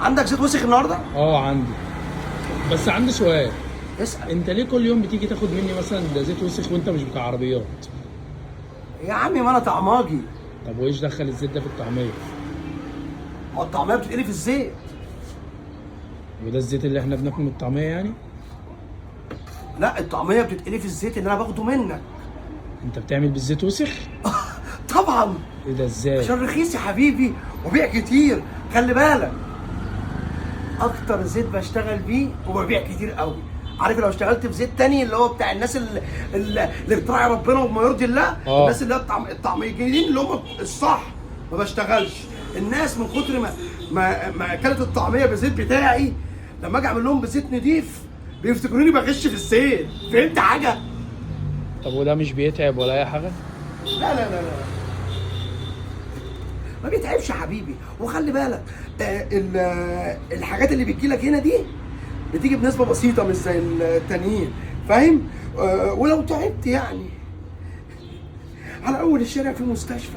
عندك زيت وسخ النهارده؟ عندي. بس عندي سؤال. اسال. انت ليه كل يوم بتيجي تاخد مني مثلا ده زيت وسخ وانت مش بتاع عربيات؟ يا عمي ما انا طعماجي. طب وايش دخل الزيت ده في الطعميه؟ ما الطعميه بتتقلي في الزيت. وده الزيت اللي احنا بناكل من الطعميه يعني؟ لا الطعميه بتتقلي في الزيت اللي انا باخده منك. انت بتعمل بالزيت وسخ؟ طبعا. ايه ده ازاي؟ عشان رخيص يا حبيبي وبيع كتير. خلي بالك اكتر زيت بشتغل بيه وببيع كتير قوي. عارف لو اشتغلت في زيت تاني اللي هو بتاع الناس اللي بتراعي ربنا وما يرضي الله، الناس اللي هي الطعميين اللي هم الصح ما بشتغلش. الناس من كتر ما اكلت الطعميه بالزيت بتاعي، لما اجي اعمل لهم بزيت نضيف بيفتكروني بغش في الزيت. فهمت حاجه؟ طب وده مش بيتعب ولا اي حاجه؟ لا لا لا لا ما بيتعبش يا حبيبي. وخلي بالك الحاجات اللي بتجيلك هنا دي بتيجي بنسبه بسيطه مش زي التانيين، فاهم؟ ولو تعبت يعني على اول الشارع في مستشفى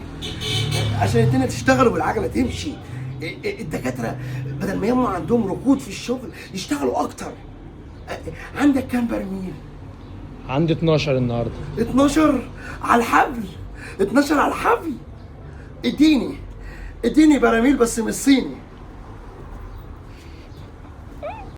عشان الدنيا تشتغل والعجله تمشي. الدكاتره بدل ما هم عندهم ركود في الشغل يشتغلوا اكتر. عندك كام برميل؟ عندي 12 النهارده. 12 على الحبل. 12 على الحبل. اديني براميل بس من الصيني.